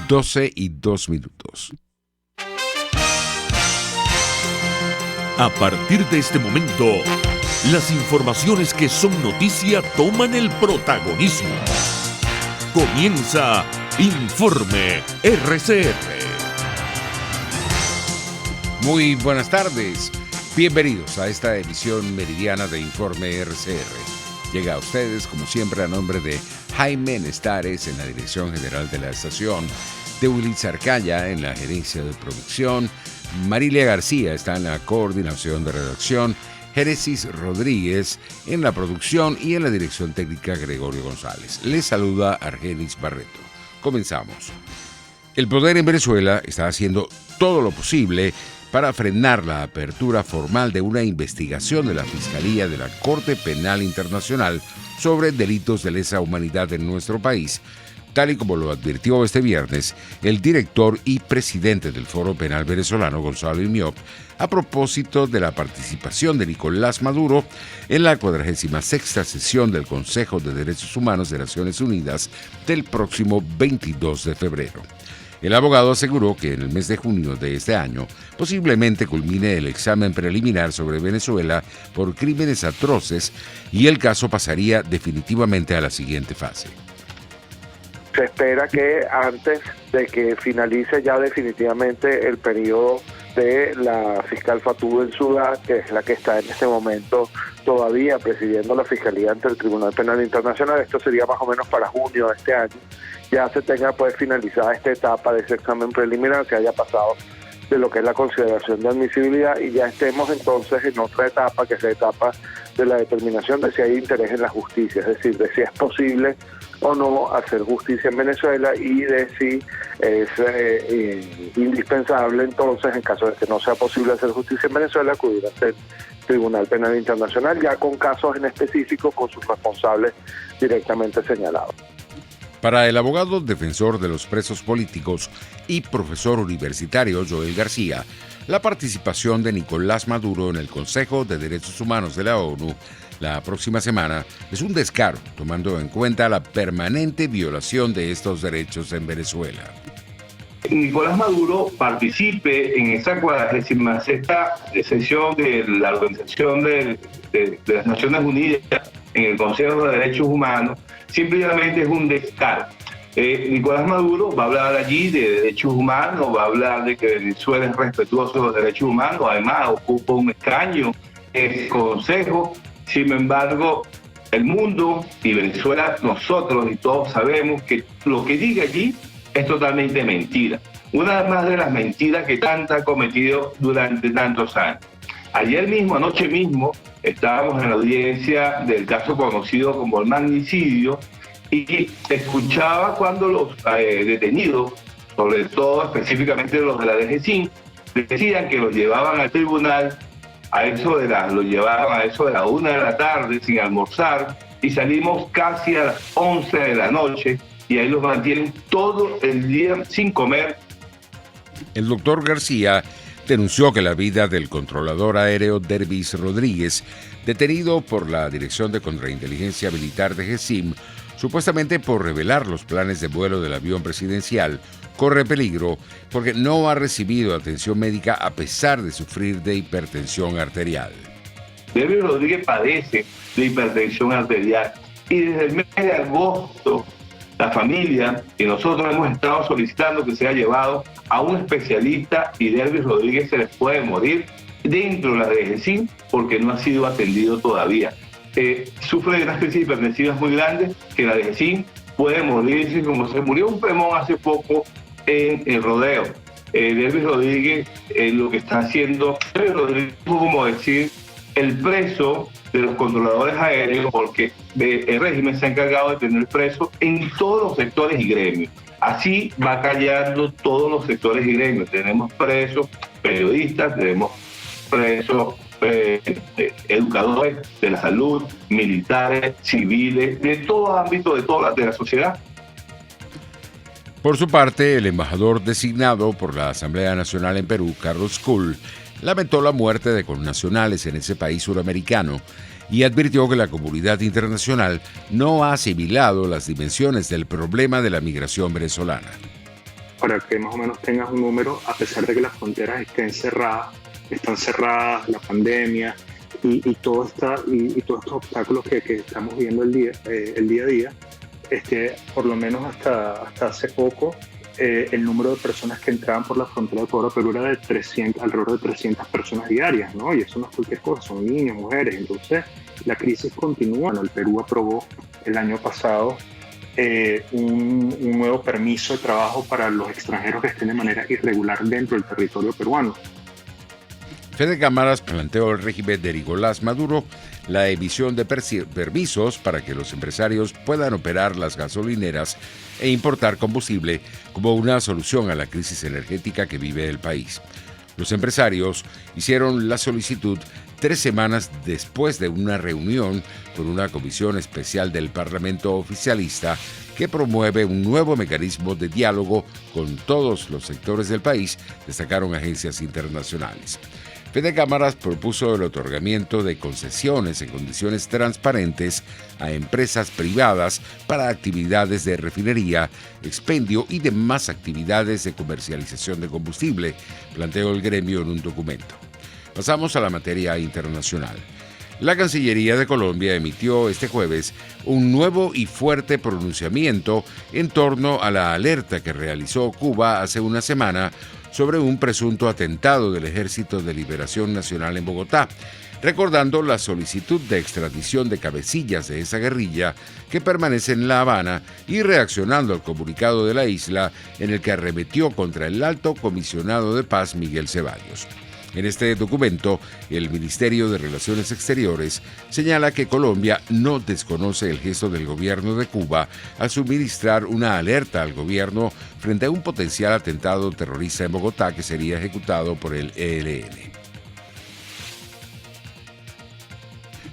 12:02. A partir de este momento, las informaciones que son noticia toman el protagonismo. Comienza Informe RCR. Muy buenas tardes. Bienvenidos a esta edición meridiana de Informe RCR. Llega a ustedes, como siempre, a nombre de Jaime Nestares en la dirección general de la estación, de Willis Arcaya en la gerencia de producción, Marilia García está en la coordinación de redacción, Génesis Rodríguez en la producción y en la dirección técnica Gregorio González. Les saluda Argenis Barreto. Comenzamos. El poder en Venezuela está haciendo todo lo posible para frenar la apertura formal de una investigación de la Fiscalía de la Corte Penal Internacional sobre delitos de lesa humanidad en nuestro país, tal y como lo advirtió este viernes el director y presidente del Foro Penal Venezolano, Gonzalo Imiop, a propósito de la participación de Nicolás Maduro en la 46ª sesión del Consejo de Derechos Humanos de Naciones Unidas del próximo 22 de febrero. El abogado aseguró que en el mes de junio de este año posiblemente culmine el examen preliminar sobre Venezuela por crímenes atroces y el caso pasaría definitivamente a la siguiente fase. Se espera que antes de que finalice ya definitivamente el periodo de la fiscal Fatou Bensouda, que es la que está en este momento todavía presidiendo la Fiscalía ante el Tribunal Penal Internacional, esto sería más o menos para junio de este año, ya se tenga pues finalizada esta etapa de ese examen preliminar, se haya pasado de lo que es la consideración de admisibilidad y ya estemos entonces en otra etapa, que es la etapa de la determinación de si hay interés en la justicia, es decir, de si es posible o no hacer justicia en Venezuela y de si es indispensable entonces, en caso de que no sea posible hacer justicia en Venezuela, acudir ante el Tribunal Penal Internacional, ya con casos en específico, con sus responsables directamente señalados. Para el abogado defensor de los presos políticos y profesor universitario Joel García, la participación de Nicolás Maduro en el Consejo de Derechos Humanos de la ONU la próxima semana es un descaro, tomando en cuenta la permanente violación de estos derechos en Venezuela. Nicolás Maduro participe en esa 46ª sesión de la Organización de las Naciones Unidas en el Consejo de Derechos Humanos, simplemente es un descaro. Nicolás Maduro va a hablar allí de derechos humanos, va a hablar de que Venezuela es respetuoso de los derechos humanos, además ocupa un escaño en el Consejo. Sin embargo, el mundo y Venezuela, nosotros y todos sabemos que lo que diga allí es totalmente mentira. Una más de las mentiras que Tanta ha cometido durante tantos años. Ayer mismo, anoche mismo, estábamos en la audiencia del caso conocido como el magnicidio y escuchaba cuando los detenidos, sobre todo específicamente los de la DGCIN, decían que los llevaban al tribunal lo llevaban a eso de la 1 de la tarde sin almorzar y salimos casi a las 11 de la noche y ahí los mantienen todo el día sin comer. El doctor García denunció que la vida del controlador aéreo Dervis Rodríguez, detenido por la Dirección de Contrainteligencia Militar de GECIM, supuestamente por revelar los planes de vuelo del avión presidencial, corre peligro porque no ha recibido atención médica a pesar de sufrir de hipertensión arterial. Dervis Rodríguez padece de hipertensión arterial y desde el mes de agosto la familia y nosotros hemos estado solicitando que sea llevado a un especialista y Dervis Rodríguez se les puede morir dentro de la DGCIM porque no ha sido atendido todavía. Sufre de una especie de hipertensión muy grande que la DGCIM puede morirse como se murió un Premón hace poco en el rodeo. Dervis Rodríguez lo que está haciendo, Dervis Rodríguez es como decir el preso de los controladores aéreos porque el régimen se ha encargado de tener presos en todos los sectores y gremios. Así va callando todos los sectores y gremios. Tenemos presos periodistas, tenemos presos educadores de la salud, militares, civiles, de todo ámbito, de la sociedad. Por su parte, el embajador designado por la Asamblea Nacional en Perú, Carlos Kuhl, lamentó la muerte de connacionales en ese país suramericano y advirtió que la comunidad internacional no ha asimilado las dimensiones del problema de la migración venezolana. Para que más o menos tengas un número, a pesar de que las fronteras están cerradas, la pandemia y todos estos obstáculos que estamos viendo el día a día, por lo menos hasta hace poco, el número de personas que entraban por la frontera de Ecuador a Perú era de alrededor de 300 personas diarias, ¿no? Y eso no es cualquier cosa, son niños, mujeres. Entonces, la crisis continúa. El Perú aprobó el año pasado un nuevo permiso de trabajo para los extranjeros que estén de manera irregular dentro del territorio peruano. Fede Cámaras planteó al régimen de Nicolás Maduro la emisión de permisos para que los empresarios puedan operar las gasolineras e importar combustible como una solución a la crisis energética que vive el país. Los empresarios hicieron la solicitud 3 semanas después de una reunión con una comisión especial del Parlamento oficialista que promueve un nuevo mecanismo de diálogo con todos los sectores del país, destacaron agencias internacionales. Fede Cámaras propuso el otorgamiento de concesiones en condiciones transparentes a empresas privadas para actividades de refinería, expendio y demás actividades de comercialización de combustible, planteó el gremio en un documento. Pasamos a la materia internacional. La Cancillería de Colombia emitió este jueves un nuevo y fuerte pronunciamiento en torno a la alerta que realizó Cuba hace una semana sobre un presunto atentado del Ejército de Liberación Nacional en Bogotá, recordando la solicitud de extradición de cabecillas de esa guerrilla que permanece en La Habana y reaccionando al comunicado de la isla en el que arremetió contra el alto comisionado de paz Miguel Ceballos. En este documento, el Ministerio de Relaciones Exteriores señala que Colombia no desconoce el gesto del gobierno de Cuba al suministrar una alerta al gobierno frente a un potencial atentado terrorista en Bogotá que sería ejecutado por el ELN.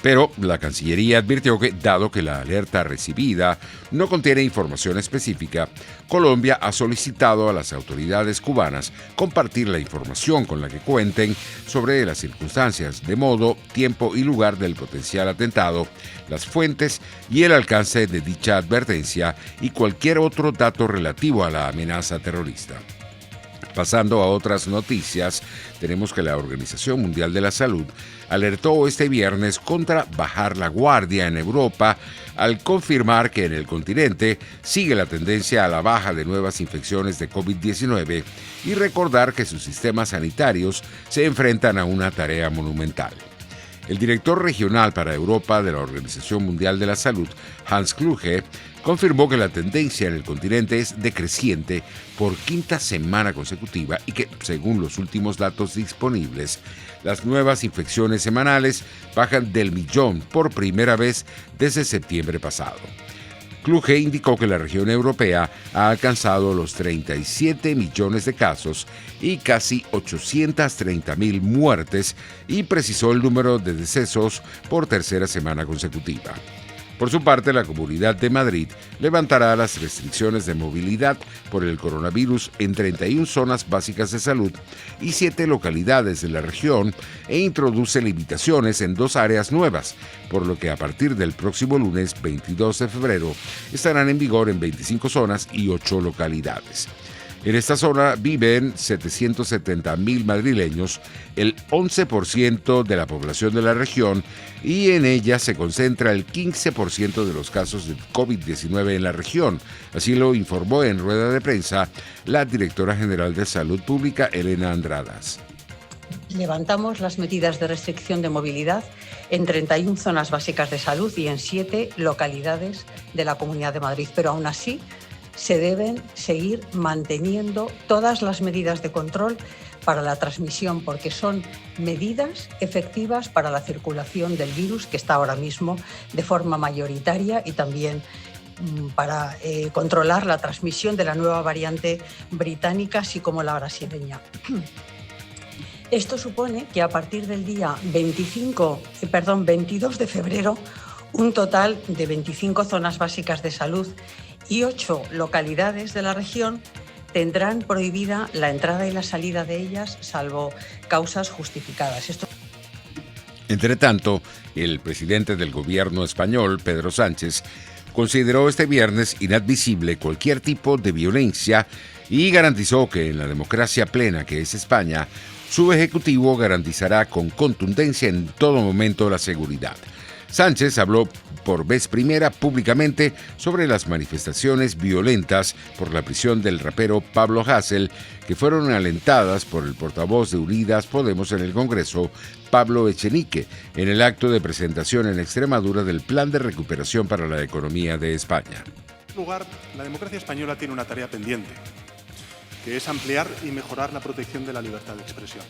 Pero la Cancillería advirtió que, dado que la alerta recibida no contiene información específica, Colombia ha solicitado a las autoridades cubanas compartir la información con la que cuenten sobre las circunstancias, de modo, tiempo y lugar del potencial atentado, las fuentes y el alcance de dicha advertencia y cualquier otro dato relativo a la amenaza terrorista. Pasando a otras noticias, tenemos que la Organización Mundial de la Salud alertó este viernes contra bajar la guardia en Europa al confirmar que en el continente sigue la tendencia a la baja de nuevas infecciones de COVID-19 y recordar que sus sistemas sanitarios se enfrentan a una tarea monumental. El director regional para Europa de la Organización Mundial de la Salud, Hans Kluge, confirmó que la tendencia en el continente es decreciente por 5ª semana consecutiva y que, según los últimos datos disponibles, las nuevas infecciones semanales bajan del 1.000.000 por primera vez desde septiembre pasado. Kluge indicó que la región europea ha alcanzado los 37 millones de casos y casi 830.000 muertes y precisó el número de decesos por 3ª semana consecutiva. Por su parte, la Comunidad de Madrid levantará las restricciones de movilidad por el coronavirus en 31 zonas básicas de salud y 7 localidades de la región e introduce limitaciones en 2 áreas nuevas, por lo que a partir del próximo lunes 22 de febrero estarán en vigor en 25 zonas y 8 localidades. En esta zona viven 770.000 madrileños, el 11% de la población de la región, y en ella se concentra el 15% de los casos de COVID-19 en la región. Así lo informó en rueda de prensa la directora general de Salud Pública, Elena Andradas. Levantamos las medidas de restricción de movilidad en 31 zonas básicas de salud y en 7 localidades de la Comunidad de Madrid, pero aún así se deben seguir manteniendo todas las medidas de control para la transmisión, porque son medidas efectivas para la circulación del virus, que está ahora mismo de forma mayoritaria, y también para controlar la transmisión de la nueva variante británica, así como la brasileña. Esto supone que a partir del día 22 de febrero, un total de 25 zonas básicas de salud y 8 localidades de la región tendrán prohibida la entrada y la salida de ellas, salvo causas justificadas. Entre tanto, el presidente del gobierno español, Pedro Sánchez, consideró este viernes inadmisible cualquier tipo de violencia y garantizó que en la democracia plena que es España, su ejecutivo garantizará con contundencia en todo momento la seguridad. Sánchez habló por vez primera públicamente sobre las manifestaciones violentas por la prisión del rapero Pablo Hasél, que fueron alentadas por el portavoz de Unidas Podemos en el Congreso, Pablo Echenique, en el acto de presentación en Extremadura del Plan de Recuperación para la Economía de España. En primer lugar, la democracia española tiene una tarea pendiente, que es ampliar y mejorar la protección de la libertad de expresión.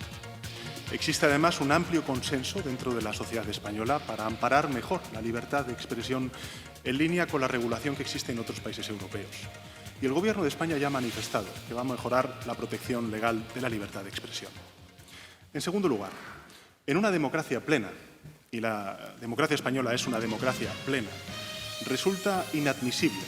Existe además un amplio consenso dentro de la sociedad española para amparar mejor la libertad de expresión en línea con la regulación que existe en otros países europeos. Y el Gobierno de España ya ha manifestado que va a mejorar la protección legal de la libertad de expresión. En segundo lugar, en una democracia plena, y la democracia española es una democracia plena, resulta inadmisible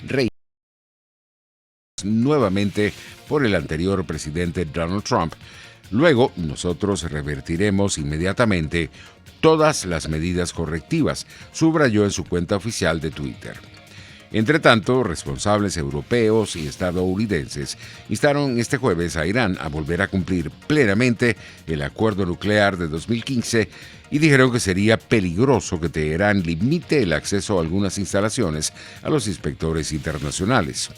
Rey nuevamente por el anterior presidente Donald Trump. Luego, nosotros revertiremos inmediatamente todas las medidas correctivas, subrayó en su cuenta oficial de Twitter. Entre tanto, responsables europeos y estadounidenses instaron este jueves a Irán a volver a cumplir plenamente el acuerdo nuclear de 2015 y dijeron que sería peligroso que Teherán limite el acceso a algunas instalaciones a los inspectores internacionales.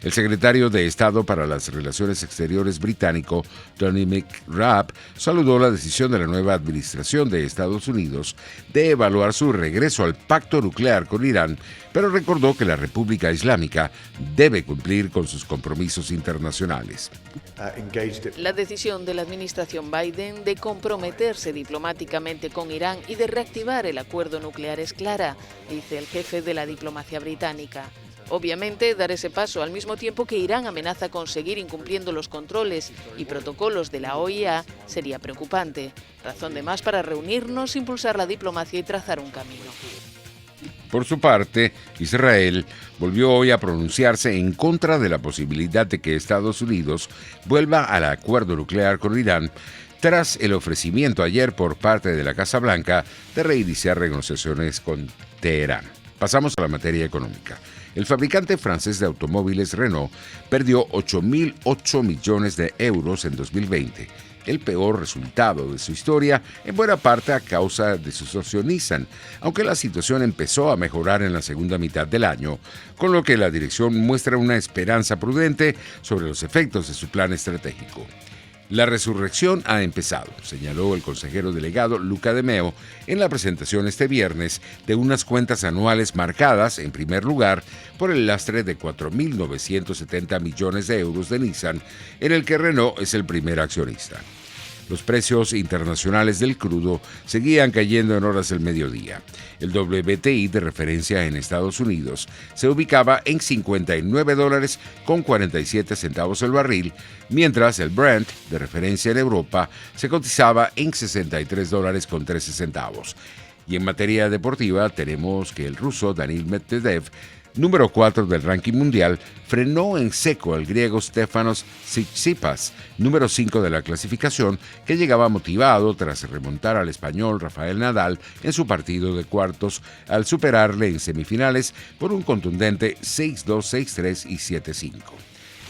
El secretario de Estado para las Relaciones Exteriores británico, Dominic Raab, saludó la decisión de la nueva administración de Estados Unidos de evaluar su regreso al pacto nuclear con Irán, pero recordó que la República Islámica debe cumplir con sus compromisos internacionales. La decisión de la administración Biden de comprometerse diplomáticamente con Irán y de reactivar el acuerdo nuclear es clara, dice el jefe de la diplomacia británica. Obviamente, dar ese paso al mismo tiempo que Irán amenaza con seguir incumpliendo los controles y protocolos de la OIA sería preocupante. Razón de más para reunirnos, impulsar la diplomacia y trazar un camino. Por su parte, Israel volvió hoy a pronunciarse en contra de la posibilidad de que Estados Unidos vuelva al acuerdo nuclear con Irán tras el ofrecimiento ayer por parte de la Casa Blanca de reiniciar negociaciones con Teherán. Pasamos a la materia económica. El fabricante francés de automóviles Renault perdió 8.008 millones de euros en 2020, el peor resultado de su historia, en buena parte a causa de su socio Nissan, aunque la situación empezó a mejorar en la segunda mitad del año, con lo que la dirección muestra una esperanza prudente sobre los efectos de su plan estratégico. La resurrección ha empezado, señaló el consejero delegado Luca De Meo en la presentación este viernes de unas cuentas anuales marcadas, en primer lugar, por el lastre de 4.970 millones de euros de Nissan, en el que Renault es el primer accionista. Los precios internacionales del crudo seguían cayendo en horas del mediodía. El WTI de referencia en Estados Unidos se ubicaba en $59.47 el barril, mientras el Brent de referencia en Europa se cotizaba en $63.13. Y en materia deportiva tenemos que el ruso Daniil Medvedev, número 4 del ranking mundial, frenó en seco al griego Stefanos Tsitsipas, número 5 de la clasificación, que llegaba motivado tras remontar al español Rafael Nadal en su partido de cuartos al superarle en semifinales por un contundente 6-2, 6-3 y 7-5.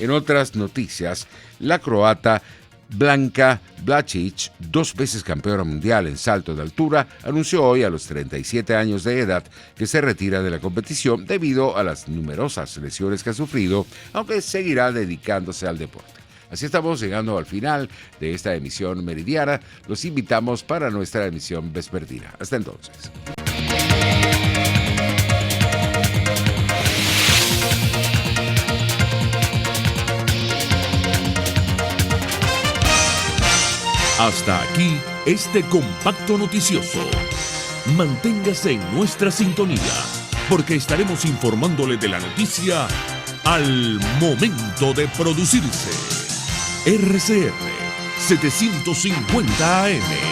En otras noticias, la croata Blanka Blažić, 2 veces campeona mundial en salto de altura, anunció hoy a los 37 años de edad que se retira de la competición debido a las numerosas lesiones que ha sufrido, aunque seguirá dedicándose al deporte. Así estamos llegando al final de esta emisión meridiana. Los invitamos para nuestra emisión vespertina. Hasta entonces. Hasta aquí este compacto noticioso. Manténgase en nuestra sintonía, porque estaremos informándole de la noticia al momento de producirse. RCR 750 AM.